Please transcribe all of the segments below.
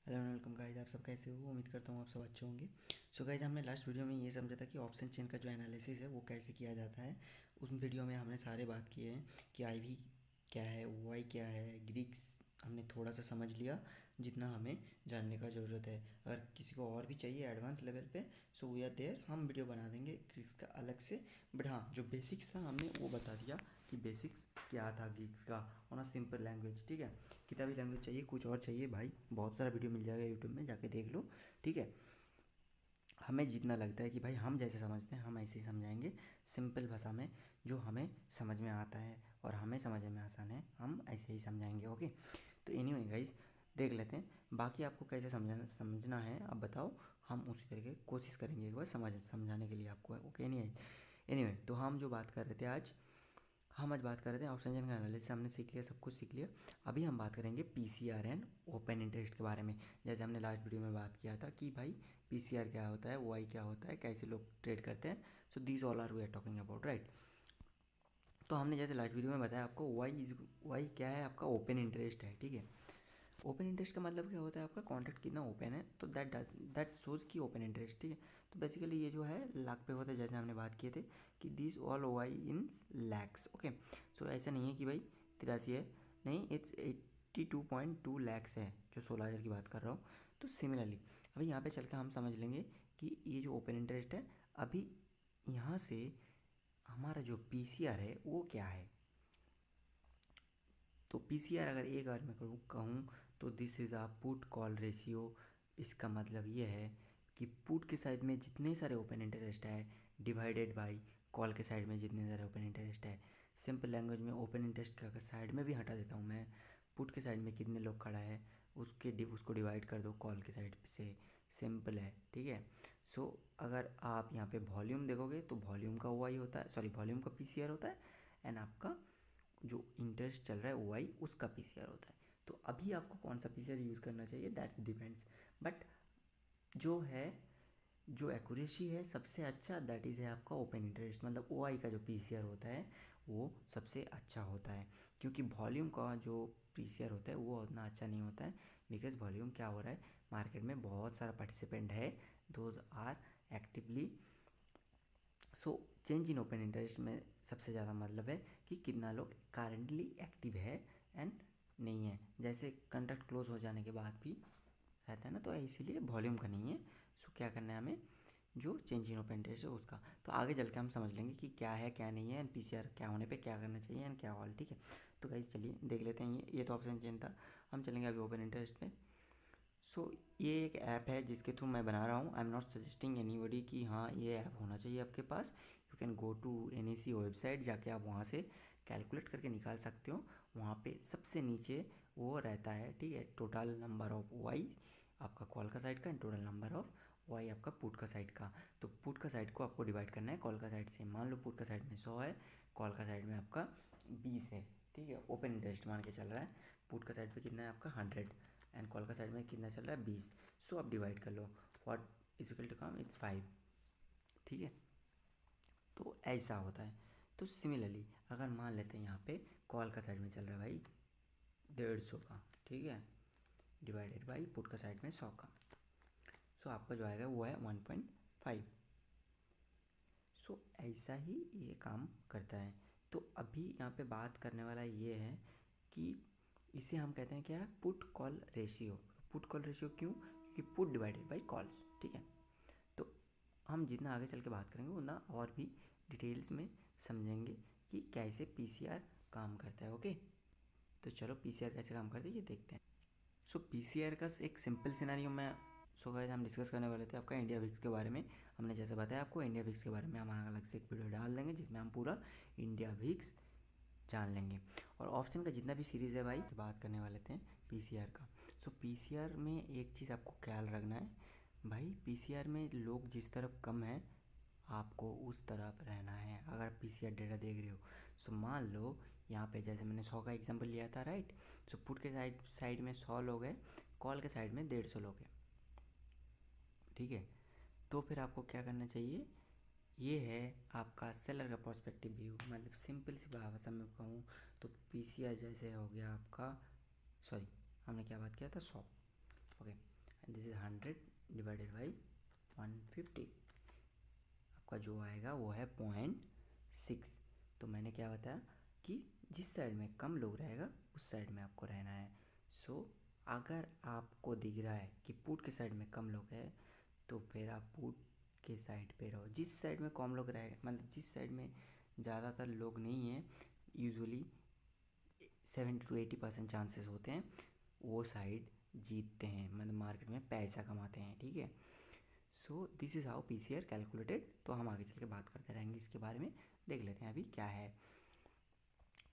Hello welcome guys, आप सब कैसे हो? उम्मीद करता हूँ आप सब अच्छे होंगे। सो गाइज, हमने लास्ट वीडियो में ये समझा था कि ऑप्शन चेन का जो एनालिसिस है वो कैसे किया जाता है। उस वीडियो में हमने सारे बात किए हैं कि आई वी क्या है, वाई क्या है, ग्रीक्स हमने थोड़ा सा समझ लिया जितना हमें जानने का ज़रूरत है। अगर किसी को और भी चाहिए एडवांस लेवल पे, सो वी आर देयर, हम वीडियो बना देंगे ग्रीक्स का अलग से। बट हाँ, जो बेसिक्स था हमने वो बता दिया कि बेसिक्स क्या था ग्रीक्स का ऑन अ सिंपल लैंग्वेज। ठीक है, किताबी लैंग्वेज चाहिए, कुछ और चाहिए भाई, बहुत सारा वीडियो मिल जाएगा यूट्यूब में, जाके देख लो। ठीक है, हमें जितना लगता है कि भाई हम जैसे समझते हैं हम ऐसे ही समझाएंगे, सिंपल भाषा में जो हमें समझ में आता है और हमें समझने में आसान है, हम ऐसे ही समझाएंगे। ओके, तो एनीवे गाइस, देख लेते हैं बाकी आपको कैसे समझना है, आप बताओ, हम उसी तरीके कोशिश करेंगे एक बार समझाने के लिए आपको। ओके, एनीवे तो हम जो बात कर रहे थे आज, हम आज बात कर रहे थे ऑप्शन चेन का एनालिसिस, हमने सीख लिया, सब कुछ सीख लिया। अभी हम बात करेंगे पीसीआर एंड ओपन इंटरेस्ट के बारे में। जैसे हमने लास्ट वीडियो में बात किया था कि भाई पीसीआर क्या होता है, वाई क्या होता है, कैसे लोग ट्रेड करते हैं। So this all are we are talking about, right. तो हमने जैसे लास्ट वीडियो में बताया आपको, वाई क्या है, आपका ओपन इंटरेस्ट है। ठीक है, ओपन इंटरेस्ट का मतलब क्या होता है, आपका कॉन्ट्रैक्ट कितना ओपन है, तो दैट शोज़ की ओपन इंटरेस्ट। ठीक है, तो बेसिकली ये जो है लाख पे होता है, जैसे हमने बात किए थे कि this all why in lax. Okay, so ऐसा नहीं है कि भाई 83 है, नहीं, इट्स 82.2 लैक्स है, जो 16,000 की बात कर रहा हूँ। तो सिमिलरली अभी यहाँ पे चल के हम समझ लेंगे कि ये जो ओपन इंटरेस्ट है, अभी यहाँ से हमारा जो पीसीआर है वो क्या है। तो पीसीआर अगर एक बार मैं कहूँ तो this is a put call ratio. इसका मतलब ये है कि पुट के साइड में जितने सारे ओपन इंटरेस्ट है डिवाइडेड बाय कॉल के साइड में जितने सारे ओपन इंटरेस्ट है। सिंपल लैंग्वेज में ओपन इंटरेस्ट का अगर साइड में भी हटा देता हूँ मैं, पुट के साइड में कितने लोग खड़ा है उसको डिवाइड कर दो कॉल के साइड से, सिंपल है। ठीक है, सो अगर आप यहाँ पे वॉल्यूम देखोगे तो वॉल्यूम का वाई होता है, सॉरी वॉल्यूम का पीसीआर होता है, एंड आपका जो इंटरेस्ट चल रहा है वाई उसका पीसीआर होता है। तो अभी आपको कौन सा पीसीआर यूज़ करना चाहिए, दैट्स डिपेंड्स। बट जो है, जो एक्यूरेसी है सबसे अच्छा, दैट इज़ है आपका ओपन इंटरेस्ट, मतलब ओ आई का जो पीसीआर होता है वो सबसे अच्छा होता है। क्योंकि वॉल्यूम का जो पीसीआर होता है वो उतना अच्छा नहीं होता है, बिकॉज वॉल्यूम क्या हो रहा है, मार्केट में बहुत सारा पार्टिसिपेंट है, those are actively. So change in open interest में सबसे ज़्यादा मतलब है कि कितना लोग करंटली एक्टिव है एंड नहीं है। जैसे कंट्रैक्ट क्लोज हो जाने के बाद भी रहता है ना, तो इसीलिए वॉल्यूम का नहीं है। सो क्या करना है हमें, जो चेंज इन ओपन इंटरेस्ट है उसका। तो आगे चल के हम समझ लेंगे कि क्या है क्या नहीं है, एंड पीसीआर क्या होने पे क्या करना चाहिए एंड क्या ऑल। ठीक है, तो गाइस चलिए देख लेते हैं। ये तो ऑप्शन चेंज था, हम चलेंगे अभी ओपन इंटरेस्ट पे। सो ये एक ऐप है जिसके थ्रू मैं बना रहा हूँ। I am not suggesting anybody कि हाँ ये ऐप होना चाहिए आपके पास। You can go to N C website, जाके आप वहाँ से कैलकुलेट करके निकाल सकते हो। वहाँ पे सबसे नीचे वो रहता है, ठीक है, टोटल नंबर ऑफ वाई आपका कॉल का साइड का and total number of Y आपका पुट का साइड का। तो पुट का साइड को आपको डिवाइड करना है कॉल का साइड से। मान लो पुट का साइड में 100 है, कॉल का साइड में आपका 20 है। ठीक है, ओपन इंटरेस्ट मान के चल रहा है, पुट का साइड पे कितना है आपका 100 एंड कॉल का साइड में कितना चल रहा है 20। सो आप डिवाइड कर लो, what is equal to come, it's 5। ठीक है, तो ऐसा होता है। तो सिमिलरली अगर मान लेते हैं यहाँ पे कॉल का साइड में चल रहा है भाई 150 का, ठीक है, डिवाइडेड बाई पुट का साइड में 100 का। सो आपका जो आएगा वो है 1.5। सो ऐसा ही ये काम करता है। तो अभी यहाँ पे बात करने वाला ये है कि इसे हम कहते हैं क्या है, put call ratio. Put call ratio क्यों, क्योंकि पुट डिवाइडेड बाई कॉल्स। ठीक है, तो हम जितना आगे चल के बात करेंगे उतना और भी डिटेल्स में समझेंगे कि कैसे पीसीआर काम करता है। ओके, तो चलो पीसीआर कैसे काम करता है ये देखते हैं। सो पीसीआर का एक सिंपल सिनेरियो में, सो गाइस हम डिस्कस करने वाले थे आपका इंडिया विक्स के बारे में। हमने जैसे बताया आपको इंडिया विक्स के बारे में हम अलग से एक वीडियो डाल देंगे जिसमें हम पूरा इंडिया विक्स जान लेंगे। और ऑप्शन का जितना भी सीरीज़ है भाई, तो बात करने वाले थे पीसीआर का। सो पीसीआर में एक चीज़ आपको ख्याल रखना है भाई, पीसीआर में लोग जिस तरफ कम है आपको उस तरफ रहना है। अगर पीसीआर डेटा देख रहे हो, सो मान लो यहाँ पे जैसे मैंने 100 का एग्जांपल लिया था, राइट। सो पुट के साइड में 100 लोग हैं, कॉल के साइड में 150 लोग हैं। ठीक है, तो फिर आपको क्या करना चाहिए, ये है आपका सेलर का पर्सपेक्टिव व्यू। मतलब सिंपल सी भाषा में कहूँ तो पीसीआर जैसे हो गया आपका, सॉरी हमने क्या बात किया था, 100। Okay, and this is 100 divided by 150, आपका जो आएगा वो है 0.6। तो मैंने क्या बताया कि जिस साइड में कम लोग रहेगा उस साइड में आपको रहना है। सो अगर आपको दिख रहा है कि पुट के साइड में कम लोग है तो फिर आप पुट के साइड पे रहो। जिस साइड में कम लोग रहेगा, मतलब जिस साइड में ज़्यादातर लोग नहीं है, यूजुअली 70 to 80% चांसेस होते हैं वो साइड जीतते हैं, मतलब मार्केट में पैसा कमाते हैं। ठीक है, so this is how PCR calculated. तो हम आगे चल के बात करते रहेंगे इसके बारे में, देख लेते हैं अभी क्या है।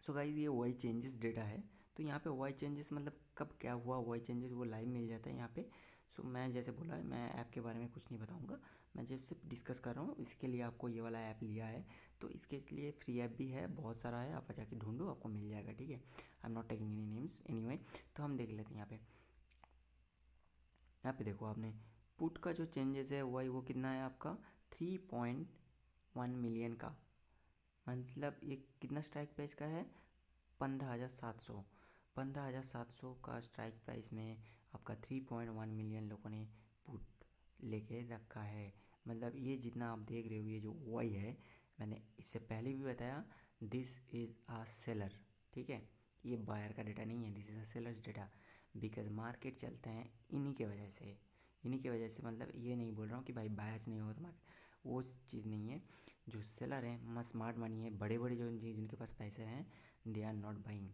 सो गाइस ये वाई चेंजेस डेटा है। तो यहाँ पे वाई चेंजेस मतलब कब क्या हुआ, वाई चेंजेस वो लाइव मिल जाता है यहाँ पे। सो मैं जैसे बोला है, मैं ऐप के बारे में कुछ नहीं बताऊँगा, मैं जब सिर्फ डिस्कस कर रहा हूँ। इसके लिए आपको ये वाला ऐप लिया है, तो इसके लिए फ्री ऐप भी है, बहुत सारा है, आप जाके ढूंढो आपको मिल जाएगा। ठीक है, आई am not taking any names anyway. तो हम देख लेते हैं यहाँ पे देखो आपने पुट का जो चेंजेस है वाई वो कितना है आपका 3.1 मिलियन का, मतलब ये कितना स्ट्राइक प्राइस का है 15,700। 15,700 का स्ट्राइक प्राइस में आपका 3.1 मिलियन लोगों ने पुट लेके रखा है। मतलब ये जितना आप देख रहे हो ये जो वाई है, मैंने इससे पहले भी बताया, दिस इज़ आ सेलर। ठीक है, ये बायर का डेटा नहीं है, this is a sellers data. Because market चलते हैं इन्हीं के वजह से, इन्हीं के वजह से। मतलब ये नहीं बोल रहा हूँ कि भाई बायर्स नहीं होगा तो मार्केट, वो चीज़ नहीं है। जो सेलर हैं, स्मार्ट मनी है, बड़े बड़े जो जिनके पास पैसे हैं, दे आर नॉट बाइंग,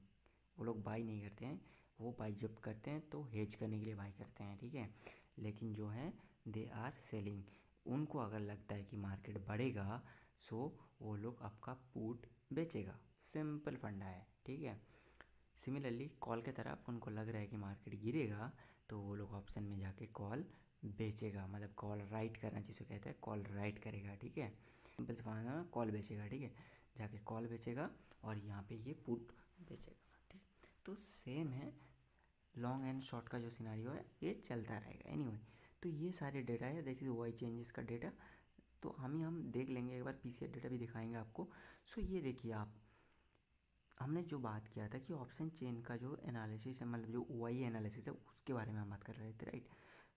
वो लोग बाई नहीं करते हैं। वो बाई जब करते हैं तो हेज करने के लिए बाई करते हैं। ठीक है, लेकिन जो है दे आर सेलिंग, उनको अगर लगता है कि मार्केट बढ़ेगा सो वो लोग आपका पुट बेचेगा, सिंपल फंडा है। ठीक है, सिमिलरली कॉल के तरफ उनको लग रहा है कि मार्केट गिरेगा तो वो लोग ऑप्शन में जाके कॉल बेचेगा, मतलब कॉल राइट करना जिसे कहते हैं, कॉल राइट करेगा। ठीक है, सिंपल से फॉर्मूला में कॉल बेचेगा। ठीक है, जाके कॉल बेचेगा और यहाँ पे ये पुट बेचेगा। ठीक, तो सेम है, लॉन्ग एंड शॉर्ट का जो सिनारियो है ये चलता रहेगा। एनीवे, तो ये सारे डेटा है, दिस इज वाई चेंजेस का डेटा। तो हम देख लेंगे एक बार, पीसीआर डेटा भी दिखाएंगे आपको। सो ये देखिए आप, हमने जो बात किया था कि ऑप्शन चेन का जो एनालिसिस है, मतलब जो वाई एनालिसिस है उसके बारे में हम बात कर रहे थे, राइट।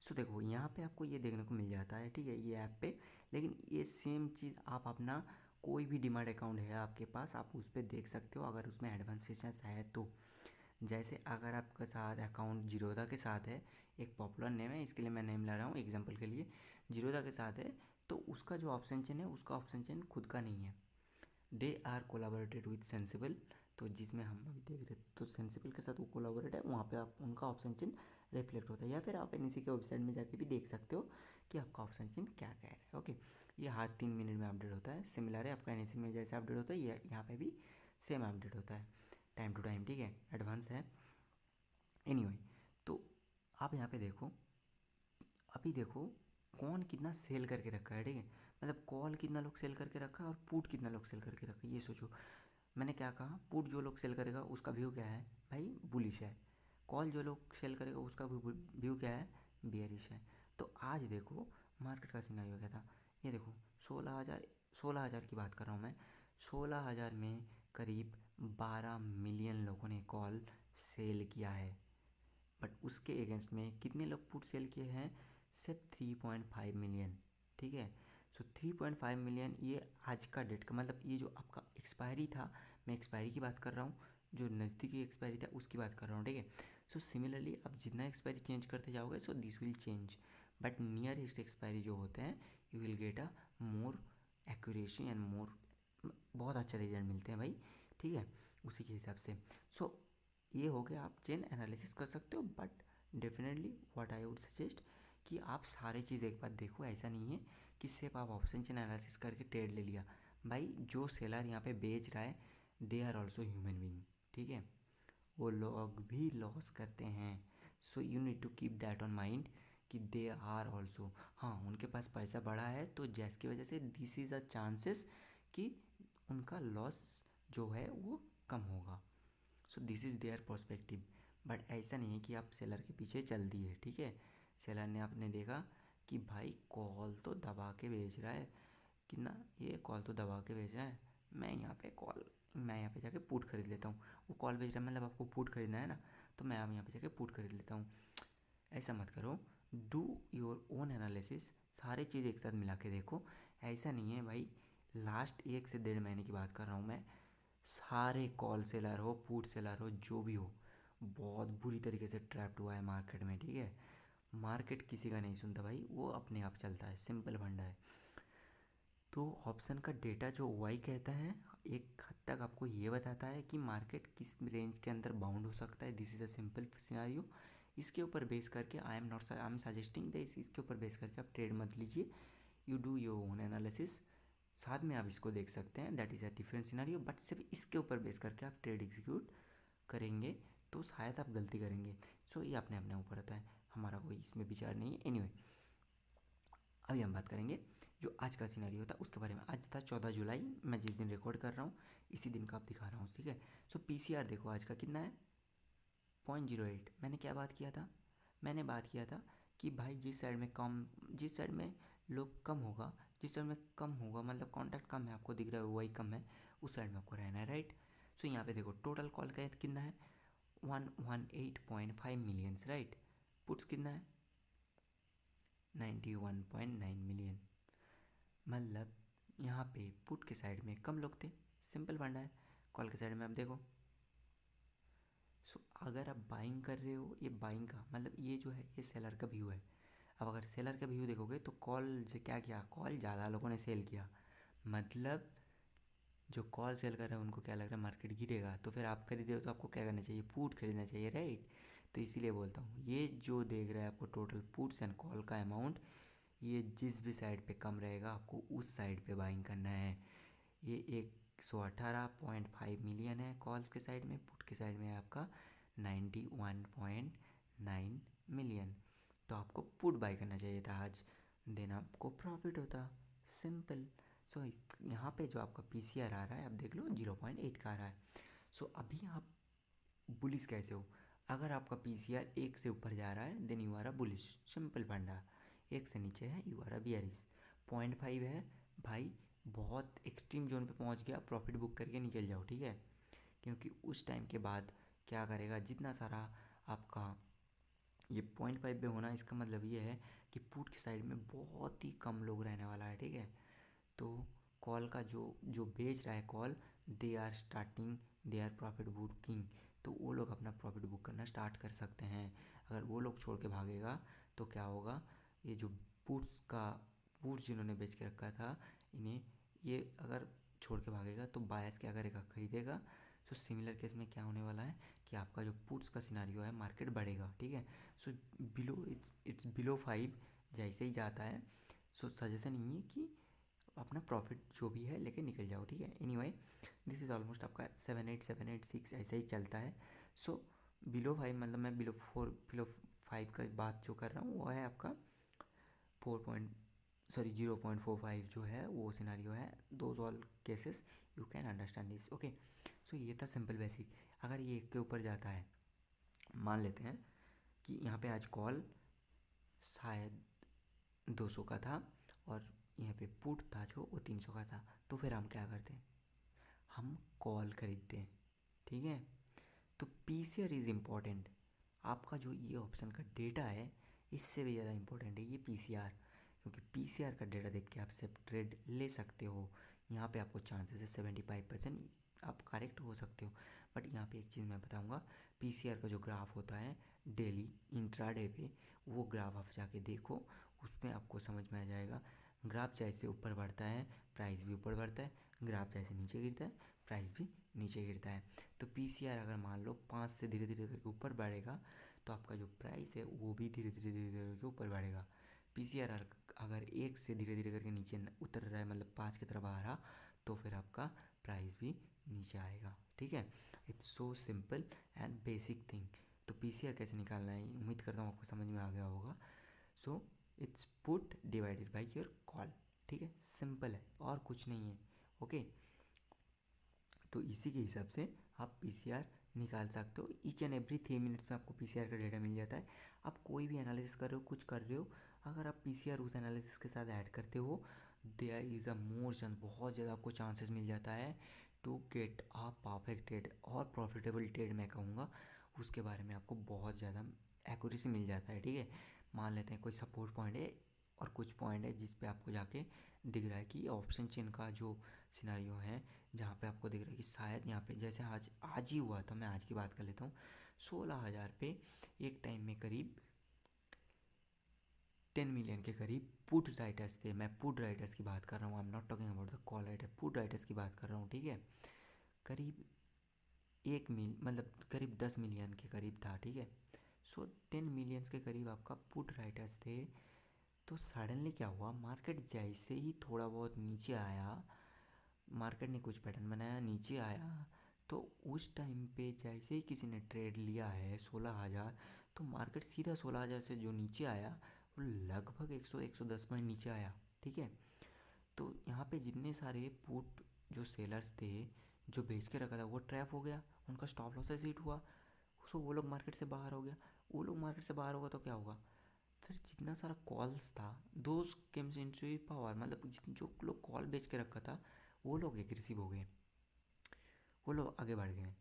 सो देखो यहाँ पे आपको ये देखने को मिल जाता है, ठीक है, ये ऐप पे। लेकिन ये सेम चीज़ आप अपना कोई भी डीमैट अकाउंट है आपके पास, आप उस पर देख सकते हो अगर उसमें एडवांस फीचर्स है तो। जैसे अगर आपके साथ अकाउंट जीरोधा के साथ है, एक पॉपुलर नेम है इसके लिए मैं नेम ला रहा हूँ एग्जांपल के लिए, जीरोधा के साथ है, तो उसका जो ऑप्शन चेन है उसका ऑप्शन चेन खुद का नहीं है, they are collaborated with sensible. तो जिसमें हम अभी देख रहे तो सेंसिबल के साथ वो कोलाबोरेट है, वहाँ पे आप उनका ऑप्शन चिन्ह रिफ्लेक्ट होता है। या फिर आप एनईसी के वेबसाइट में जाके भी देख सकते हो कि आपका ऑप्शन चिन्ह क्या कह रहा है। ओके, ये हर 3 मिनट में अपडेट होता है, सिमिलर है आपका एनईसी में जैसे अपडेट होता है, ये यहाँ पे भी सेम अपडेट होता है टाइम टू टाइम। ठीक है, एडवांस है। एनीवे, तो आप यहाँ पे देखो, अभी देखो कौन कितना सेल करके रखा है। ठीक है, मतलब कॉल कितना लोग सेल करके रखा है और पुट कितना लोग सेल करके रखा है, ये सोचो। मैंने क्या कहा, पुट जो लोग सेल करेगा उसका व्यू क्या है भाई, बुलिश है। कॉल जो लोग सेल करेगा उसका व्यू क्या है, बियरिश है। तो आज देखो मार्केट का सिनारियो क्या था, ये देखो 16,000 की बात कर रहा हूँ मैं। 16,000 में करीब 12 मिलियन लोगों ने कॉल सेल किया है, बट उसके अगेंस्ट में कितने लोग पुट सेल किए हैं, सिर्फ 3.5 मिलियन। ठीक है, सो 3.5 मिलियन ये आज का डेट का, मतलब ये जो आपका एक्सपायरी था, मैं एक्सपायरी की बात कर रहा हूँ, जो नज़दीकी एक्सपायरी था उसकी बात कर रहा हूँ। ठीक है, सो सिमिलरली अब जितना एक्सपायरी चेंज करते जाओगे so this will change, but nearest expiry जो होते हैं you will get a more accuracy and more, बहुत अच्छा रिजल्ट मिलते हैं भाई। ठीक है, उसी के हिसाब से। सो ये हो गया, आप चेन एनालिसिस कर सकते हो, but definitely what I would suggest कि आप सारी चीज़ एक बार देखो। ऐसा नहीं है कि सिर्फ आप ऑप्शन चेन एनालिसिस करके ट्रेड ले लिया। भाई जो सेलर यहाँ पे बेच रहा है they are also human being. ठीक है, वो लोग भी लॉस करते हैं, so you need to keep that on mind कि दे आर ऑल्सो, हाँ उनके पास पैसा बढ़ा है तो जिसकी वजह से दिस इज़ अ चांसेस कि उनका लॉस जो है वो कम होगा। So this is their perspective, but ऐसा नहीं है कि आप सेलर के पीछे चल दिए। ठीक है, सेलर ने आपने देखा कि भाई कॉल तो दबा के बेच रहा है, कितना ये कॉल तो दबा के बेच रहा है, मैं यहाँ पे जाके पुट खरीद लेता हूँ। वो कॉल बेच रहा है मतलब आपको पुट खरीदना है ना, तो मैं अब यहाँ पे जाके पुट खरीद लेता हूँ। ऐसा मत करो, डू योर ओन एनालिसिस, सारे चीज़ एक साथ मिला के देखो। ऐसा नहीं है भाई, लास्ट 1 से 1.5 महीने की बात कर रहा हूँ मैं, सारे कॉल सेलर हो, पुट सेलर हो, जो भी हो, बहुत बुरी तरीके से ट्रैप्ड हुआ है मार्केट में, ठीक है। मार्केट किसी का नहीं सुनता भाई, वो अपने आप चलता है, सिंपल फंडा है। तो ऑप्शन का डेटा जो वाई कहता है, एक हद तक आपको ये बताता है कि मार्केट किस रेंज के अंदर बाउंड हो सकता है। This is a simple scenario. इसके ऊपर बेस करके आई एम सजेस्टिंग दिस, इसके ऊपर बेस करके आप ट्रेड मत लीजिए, you do your own analysis. साथ में आप इसको देख सकते हैं, that is a different scenario, but सिर्फ इसके ऊपर बेस करके आप ट्रेड एग्जीक्यूट करेंगे तो शायद आप गलती करेंगे। सो ये अपने अपने ऊपर होता है, हमारा कोई इसमें विचार नहीं है। एनीवे, अभी हम बात करेंगे जो आज का सिनेरियो था उसके बारे में। आज था 14 जुलाई, मैं जिस दिन रिकॉर्ड कर रहा हूँ इसी दिन का आप दिखा रहा हूँ, ठीक है। सो पीसीआर देखो आज का कितना है, 0.08। मैंने क्या बात किया था, मैंने बात किया था कि भाई जिस साइड में कम, जिस साइड में लोग कम होगा, जिस साइड में कम होगा मतलब कॉन्टैक्ट कम है, आपको दिख रहा है वही कम है, उस साइड में आपको रहना है, राइट। सो यहाँ पे देखो टोटल कॉल का कितना है, 118.5 मिलियंस, राइट। पुट्स कितना है, 91.9 मिलियन। मतलब यहाँ पे पुट के साइड में कम लोग थे, सिंपल फंडा है। कॉल के साइड में आप देखो, सो अगर आप बाइंग कर रहे हो, ये बाइंग का मतलब ये जो है ये सेलर का व्यू है। अब अगर सेलर का व्यू देखोगे तो कॉल से क्या किया, कॉल ज़्यादा लोगों ने सेल किया, मतलब जो कॉल सेल कर रहे हैं उनको क्या लग रहा है मार्केट गिरेगा, तो फिर आप खरीदे हो तो आपको क्या करना चाहिए, पुट खरीदना चाहिए, राइट। तो इसीलिए बोलता हूँ ये जो देख रहा है आपको टोटल पुट्स एंड कॉल का अमाउंट, ये जिस भी साइड पे कम रहेगा आपको उस साइड पे बाइंग करना है। ये 118.5 मिलियन है कॉल्स के साइड में, पुट के साइड में है आपका 91.9 मिलियन। तो आपको पुट बाई करना चाहिए था आज, देन आपको प्रॉफिट होता, सिंपल। सो यहाँ पे जो आपका पीसीआर आ रहा है आप देख लो 0.8 का आ रहा है। सो अभी आप बुलिश कैसे हो, अगर आपका पीसीआर 1 से ऊपर जा रहा है then you are a bullish, simple funda. 1 से नीचे है यू आर अ बियरिश। 0.5 है भाई, बहुत एक्सट्रीम जोन पे पहुंच गया, प्रॉफिट बुक करके निकल जाओ, ठीक है। क्योंकि उस टाइम के बाद क्या करेगा, जितना सारा आपका ये 0.5 पे होना, इसका मतलब ये है कि पुट की साइड में बहुत ही कम लोग रहने वाला है, ठीक है। तो कॉल का जो जो बेच रहा है call, they are starting they are profit booking, तो वो लोग अपना प्रॉफिट बुक करना स्टार्ट कर सकते हैं। अगर वो लोग छोड़ के भागेगा तो क्या होगा, ये जो पुट्स का पुट्स जिन्होंने बेच के रखा था इन्हें, ये अगर छोड़ के भागेगा तो बायर्स क्या करेगा, खरीदेगा। सो सिमिलर केस में क्या होने वाला है कि आपका जो पुट्स का सिनारियो है मार्केट बढ़ेगा, ठीक है। सो बिलो इट्स बिलो 5 जैसे ही जाता है, सो सजेशन ये है कि अपना प्रॉफिट जो भी है लेके निकल जाओ, ठीक है। एनीवे, दिस इज़ ऑलमोस्ट आपका 7.8 ऐसा ही चलता है। सो बिलो 5 मतलब मैं बिलो 5 का बात जो कर रहा हूँ वो है आपका 0.45 जो है वो सिनारियो है। Those all cases you can understand this, okay. So ये था सिंपल बेसिक। अगर ये एक के ऊपर जाता है, मान लेते हैं कि यहाँ पे आज कॉल शायद 200 का था और यहाँ पे पुट था जो वो 300 का था, तो फिर हम क्या करते हैं, हम कॉल खरीदते हैं, ठीक है। तो पीसीआर इज़ इम्पॉर्टेंट, आपका जो ये ऑप्शन का डेटा है इससे भी ज़्यादा इम्पोर्टेंट है ये पीसीआर, क्योंकि पीसीआर का डेटा देख के आप सिर्फ ट्रेड ले सकते हो। यहाँ पे आपको चांसेस है 75% आप करेक्ट हो सकते हो। बट यहाँ पे एक चीज़ मैं बताऊँगा, पीसीआर का जो ग्राफ होता है डेली इंट्राडे पे, वो ग्राफ आप जाके देखो, उसमें आपको समझ में आ जाएगा। ग्राफ जैसे ऊपर बढ़ता है प्राइस भी ऊपर बढ़ता है, ग्राफ जैसे नीचे गिरता है प्राइस भी नीचे गिरता है। तो पीसीआर अगर मान लो 5 से धीरे धीरे करके ऊपर बढ़ेगा तो आपका जो प्राइस है वो भी धीरे धीरे धीरे धीरे करके ऊपर बढ़ेगा। पीसीआर अगर 1 से धीरे धीरे करके नीचे उतर रहा है, मतलब 5 की तरफ आ रहा, तो फिर आपका प्राइस भी नीचे आएगा, ठीक है। It's so simple and basic thing. तो पीसीआर कैसे निकालना है उम्मीद करता हूँ आपको समझ में आ गया होगा। So it's put divided by your call, ठीक है, सिंपल है और कुछ नहीं है, ओके। तो इसी के हिसाब से आप पीसीआर निकाल सकते हो। ईच एंड एवरी 3 मिनट्स में आपको पीसीआर का डेटा मिल जाता है। आप कोई भी एनालिसिस कर रहे हो, कुछ कर रहे हो, अगर आप पीसीआर उस एनालिसिस के साथ ऐड करते हो, there is a more chance, बहुत ज़्यादा आपको चांसेस मिल जाता है to get a perfect trade और प्रॉफिटेबल ट्रेड मैं कहूँगा, उसके बारे में आपको बहुत ज़्यादा एक्यूरेसी मिल जाता है, ठीक है। मान लेते हैं कोई सपोर्ट पॉइंट है और कुछ पॉइंट है जिस पे आपको जाके दिख रहा है कि ऑप्शन चेन का जो सिनारियो है, जहाँ पे आपको दिख रहा है कि शायद यहाँ पे जैसे आज आज ही हुआ था, मैं आज की बात कर लेता हूँ, 16,000 पे एक टाइम में करीब 10 मिलियन के करीब पुट राइटर्स थे। मैं पुट राइटर्स की बात कर रहा हूँ, I am not talking about the call writer, put writers की बात कर रहा हूँ, ठीक है। करीब 1 मिल मतलब करीब 10 मिलियन के करीब था, ठीक है। सो 10 मिलियंस के करीब आपका पुट राइटर्स थे। तो सडनली क्या हुआ, मार्केट जैसे ही थोड़ा बहुत नीचे आया, मार्केट ने कुछ पैटर्न बनाया, नीचे आया, तो उस टाइम पे जैसे ही किसी ने ट्रेड लिया है 16,000, तो मार्केट सीधा 16,000 से जो नीचे आया वो लगभग 100-110 पॉइंट नीचे आया, ठीक है। तो यहाँ पे जितने सारे पुट जो सेलर्स थे, जो बेच के रखा था, वो ट्रैप हो गया, उनका स्टॉप लॉसेस हिट हुआ। सो वो लोग मार्केट से बाहर हो गया। वो लोग मार्केट से बाहर होगा तो क्या होगा, फिर जितना सारा कॉल्स था दोज केम्स इनटू पावर, मतलब जो लोग कॉल बेच के रखा था वो लोग एग्रेसिव हो गए, वो लोग आगे बढ़ गए।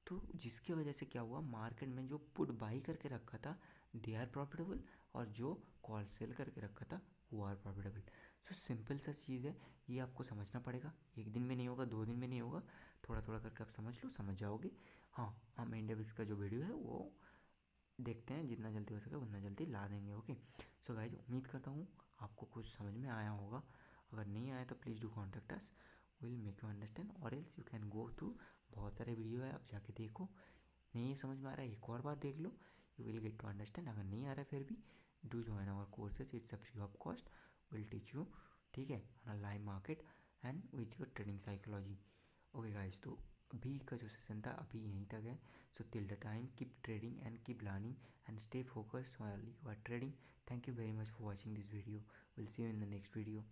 तो जिसकी वजह से क्या हुआ, मार्केट में जो पुट बाई करके रखा था दे आर प्रॉफिटेबल, और जो कॉल सेल करके रखा था वो आर प्रॉफिटेबल। सो सिंपल सा चीज़ है, ये आपको समझना पड़ेगा। एक दिन में नहीं होगा, 2 दिन में नहीं होगा, थोड़ा थोड़ा करके आप समझ लो, समझ जाओगे। हाँ, हम इंडिया बिक्स का जो वीडियो है वो देखते हैं, जितना जल्दी हो सके उतना जल्दी ला देंगे, ओके। सो गाइज, उम्मीद करता हूँ आपको कुछ समझ में आया होगा। अगर नहीं आया तो please do contact us, will make you understand, और else you can go through, बहुत सारे वीडियो है, आप जाके देखो। नहीं समझ में आ रहा है एक और बार देख लो, you will get to understand. अगर नहीं आ रहा है फिर भी do join our courses, it's a free of cost, will teach you, ठीक है, on live market and with your trading psychology. Okay guys, तो अभी का जो सेशन था अभी यहीं तक है। So till the time keep trading and keep learning and stay focused while you are trading. Thank you very much for watching this video. We'll see you in the next video.